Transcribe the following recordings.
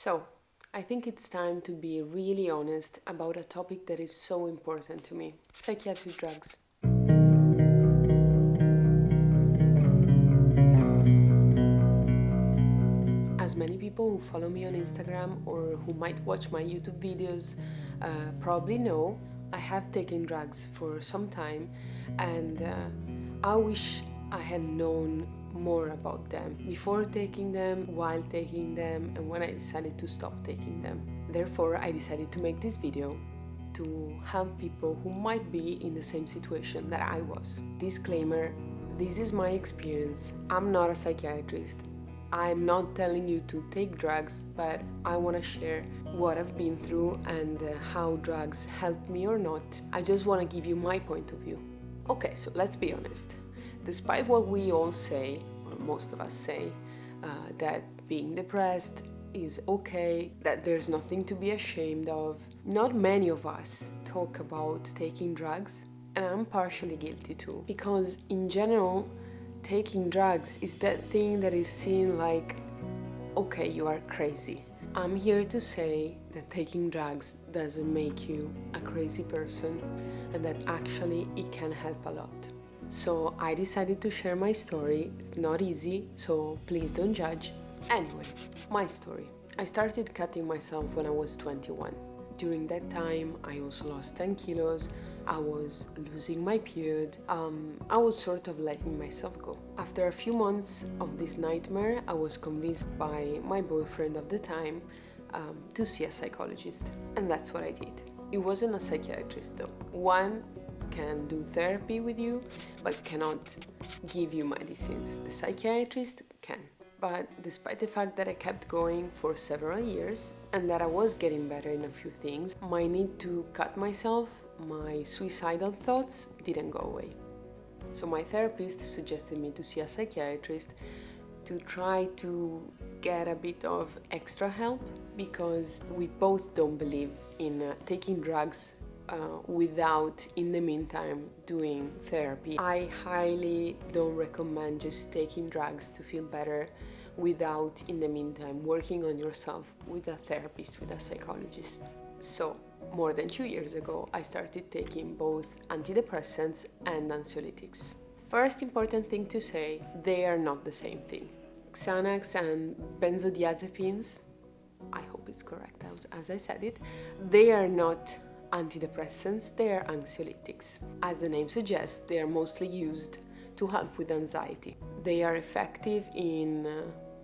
So, I think it's time to be really honest about a topic that is so important to me: psychiatric drugs. As many people who follow me on Instagram or who might watch my YouTube videos probably know, I have taken drugs for some time, and I wish I had known more about them before taking them, while taking them, and when I decided to stop taking them. Therefore, I decided to make this video to help people who might be in the same situation that I was. Disclaimer: this is my experience. I'm not a psychiatrist. I'm not telling you to take drugs, but I want to share what I've been through and how drugs helped me or not. I just want to give you my point of view. Okay, so let's be honest. Despite what we all say, or most of us say, that being depressed is okay, that there's nothing to be ashamed of, not many of us talk about taking drugs, and I'm partially guilty too. Because in general, taking drugs is that thing that is seen like, okay, you are crazy. I'm here to say that taking drugs doesn't make you a crazy person, and that actually it can help a lot. So I decided to share my story. It's not easy, so please don't judge. Anyway, my story. I started cutting myself when I was 21. During that time, I also lost 10 kilos. I was losing my period. I was sort of letting myself go. After a few months of this nightmare, I was convinced by my boyfriend of the time to see a psychologist. And that's what I did. It wasn't a psychiatrist though. One can do therapy with you, but cannot give you medicines. The psychiatrist can. But despite the fact that I kept going for several years and that I was getting better in a few things, my need to cut myself, my suicidal thoughts didn't go away. So my therapist suggested me to see a psychiatrist to try to get a bit of extra help, because we both don't believe in taking drugs without, in the meantime, doing therapy. I highly don't recommend just taking drugs to feel better without, in the meantime, working on yourself with a therapist, with a psychologist. So, more than 2 years ago, I started taking both antidepressants and anxiolytics. First important thing to say, they are not the same thing. Xanax and benzodiazepines, I hope it's correct as I said it, they are not antidepressants, they are anxiolytics. As the name suggests, they are mostly used to help with anxiety. They are effective in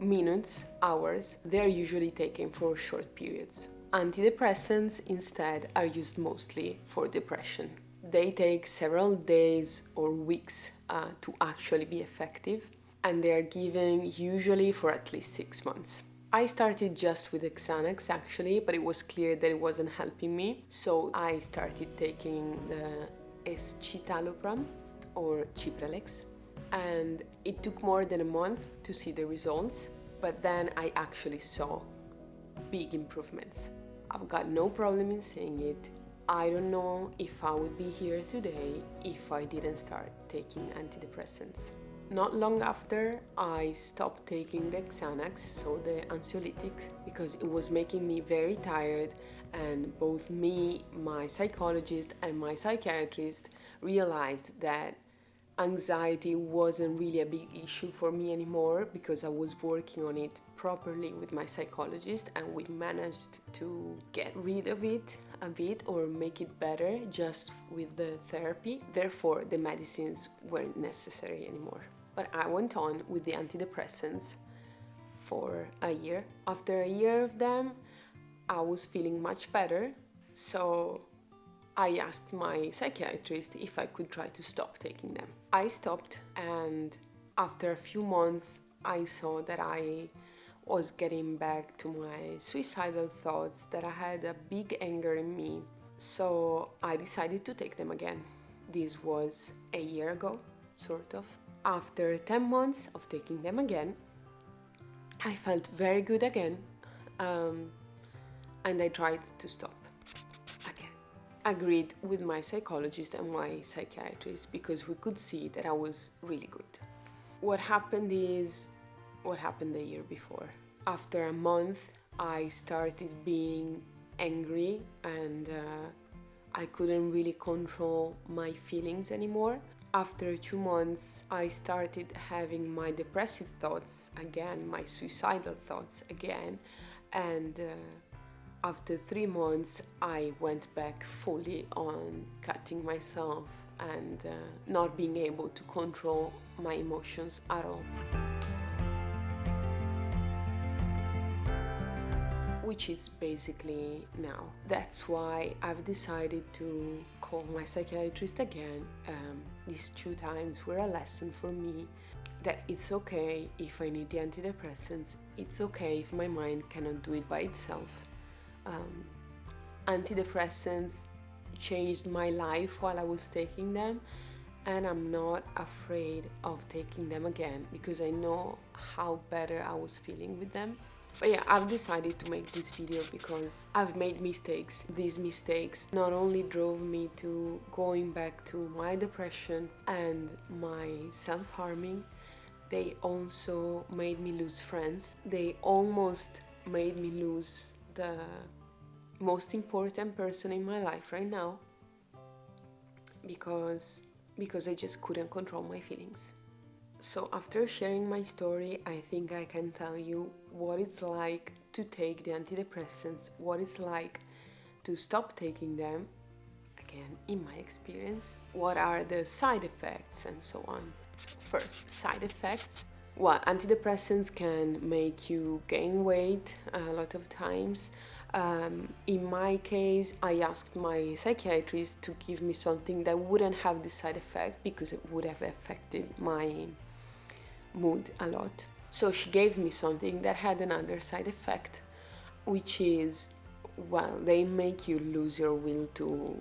minutes, hours. They are usually taken for short periods. Antidepressants instead are used mostly for depression. They take several days or weeks to actually be effective, and they are given usually for at least 6 months. I started just with Xanax actually, but it was clear that it wasn't helping me, so I started taking the escitalopram or Cipralex, and it took more than a month to see the results, but then I actually saw big improvements. I've got no problem in saying it. I don't know if I would be here today if I didn't start taking antidepressants. Not long after, I stopped taking the Xanax, so the anxiolytic, because it was making me very tired, and both me, my psychologist, and my psychiatrist realized that anxiety wasn't really a big issue for me anymore, because I was working on it properly with my psychologist, and we managed to get rid of it a bit or make it better just with the therapy. Therefore, the medicines weren't necessary anymore. But I went on with the antidepressants for a year. After a year of them, I was feeling much better, so I asked my psychiatrist if I could try to stop taking them. I stopped, and after a few months, I saw that I was getting back to my suicidal thoughts, that I had a big anger in me. So I decided to take them again. This was a year ago, sort of. After 10 months of taking them again, I felt very good again, and I tried to stop again. Agreed with my psychologist and my psychiatrist, because we could see that I was really good. What happened is what happened the year before. After a month I started being angry and I couldn't really control my feelings anymore. After 2 months, I started having my depressive thoughts again, my suicidal thoughts again, and after 3 months, I went back fully on cutting myself and not being able to control my emotions at all. Which is basically now. That's why I've decided to call my psychiatrist again. These 2 times were a lesson for me that it's okay if I need the antidepressants, it's okay if my mind cannot do it by itself. Antidepressants changed my life while I was taking them, and I'm not afraid of taking them again because I know how better I was feeling with them. But yeah, I've decided to make this video because I've made mistakes. These mistakes not only drove me to going back to my depression and my self-harming, they also made me lose friends. They almost made me lose the most important person in my life right now because I just couldn't control my feelings. So after sharing my story, I think I can tell you what it's like to take the antidepressants, what it's like to stop taking them, again, in my experience, what are the side effects and so on. First, side effects. Well, antidepressants can make you gain weight a lot of times. In my case, I asked my psychiatrist to give me something that wouldn't have this side effect because it would have affected my mood a lot. So she gave me something that had another side effect, which is, well, they make you lose your will to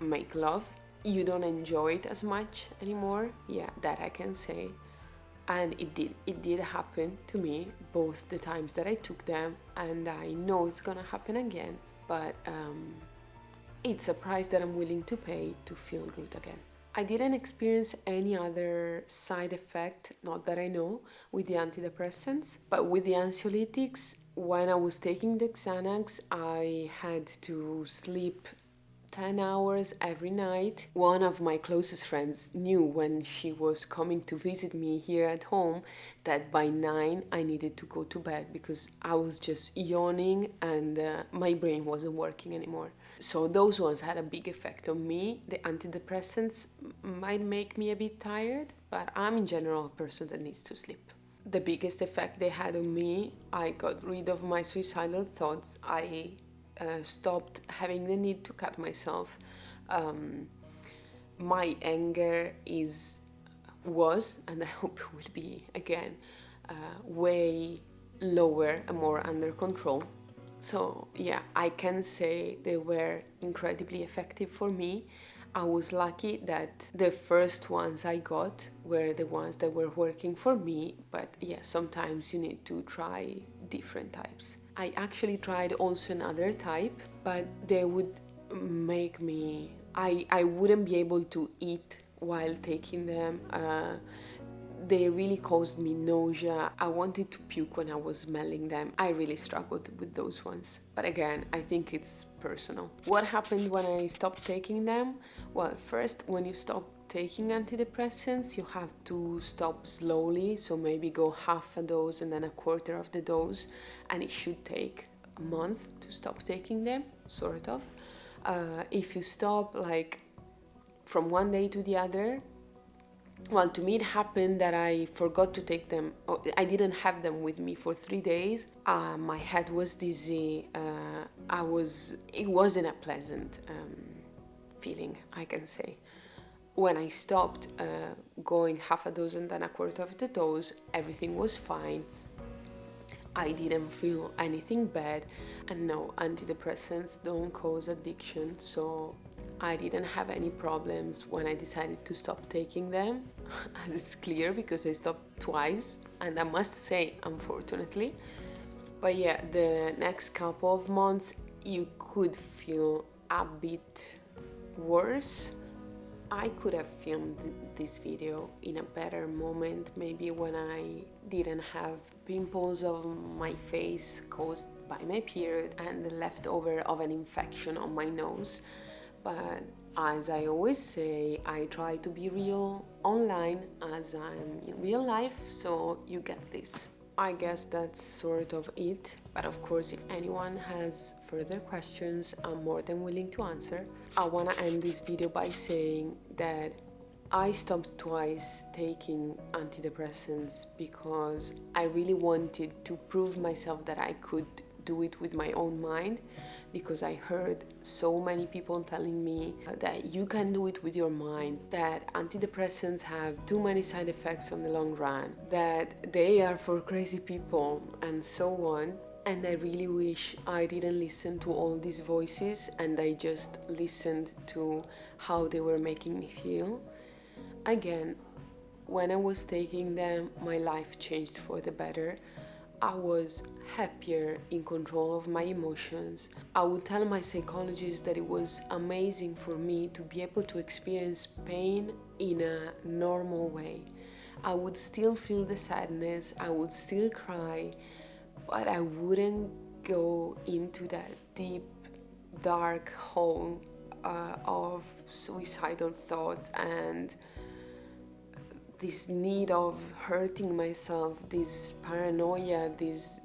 make love. You don't enjoy it as much anymore. Yeah, that I can say. And it did happen to me both the times that I took them, and I know it's gonna happen again, but it's a price that I'm willing to pay to feel good again. I didn't experience any other side effect, not that I know, with the antidepressants, but with the anxiolytics, when I was taking the Xanax, I had to sleep 10 hours every night. One of my closest friends knew when she was coming to visit me here at home that by 9 I needed to go to bed because I was just yawning and my brain wasn't working anymore. So those ones had a big effect on me. The antidepressants might make me a bit tired, but I'm in general a person that needs to sleep. The biggest effect they had on me, I got rid of my suicidal thoughts. I stopped having the need to cut myself. My anger was, and I hope it will be again, way lower and more under control. So yeah, I can say they were incredibly effective for me. I was lucky that the first ones I got were the ones that were working for me, but yeah, sometimes you need to try different types. I actually tried also another type, but they would make me, I wouldn't be able to eat while taking them. They really caused me nausea. I wanted to puke when I was smelling them. I really struggled with those ones. But again, I think it's personal. What happened when I stopped taking them? Well, first, when you stop taking antidepressants, you have to stop slowly. So maybe go half a dose and then a quarter of the dose. And it should take a month to stop taking them, sort of. If you stop like from one day to the other, well, to me it happened that I forgot to take them. I didn't have them with me for 3 days. My head was dizzy. It wasn't a pleasant feeling, I can say. When I stopped going half a dose and then a quarter of the dose, everything was fine. I didn't feel anything bad, and no, antidepressants don't cause addiction, so I didn't have any problems when I decided to stop taking them, as it's clear because I stopped twice, and I must say, unfortunately. But yeah, the next couple of months you could feel a bit worse. I could have filmed this video in a better moment, maybe when I didn't have pimples on my face caused by my period and the leftover of an infection on my nose. But as I always say, I try to be real online as I'm in real life, so you get this. I guess that's sort of it, but of course if anyone has further questions, I'm more than willing to answer. I want to end this video by saying that I stopped twice taking antidepressants because I really wanted to prove myself that I could do it with my own mind, because I heard so many people telling me that you can do it with your mind, that antidepressants have too many side effects on the long run, that they are for crazy people, and so on. And I really wish I didn't listen to all these voices and I just listened to how they were making me feel. Again, when I was taking them, my life changed for the better. I was happier, in control of my emotions. I would tell my psychologist that it was amazing for me to be able to experience pain in a normal way. I would still feel the sadness, I would still cry, but I wouldn't go into that deep, dark hole of suicidal thoughts and this need of hurting myself, this paranoia, this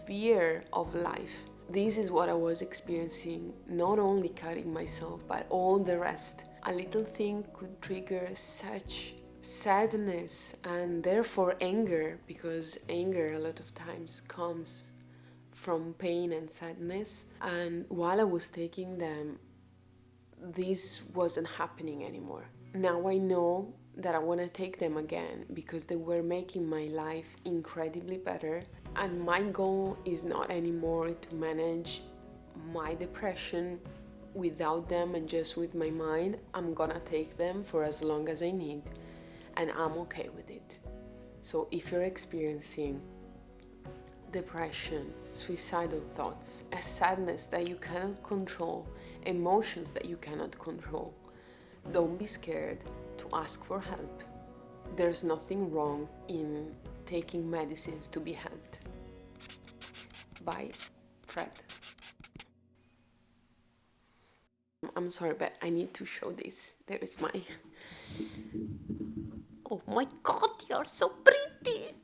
fear of life. This is what I was experiencing, not only cutting myself, but all the rest. A little thing could trigger such sadness and therefore anger, because anger a lot of times comes from pain and sadness. And while I was taking them, this wasn't happening anymore. Now I know that I want to take them again because they were making my life incredibly better, and my goal is not anymore to manage my depression without them and just with my mind. I'm gonna take them for as long as I need, and I'm okay with it. So if you're experiencing depression, suicidal thoughts, a sadness that you cannot control, emotions that you cannot control, don't be scared to ask for help. There's nothing wrong in taking medicines to be helped. Bye, Fred. I'm sorry, but I need to show this. There is my... Oh my god, you're so pretty!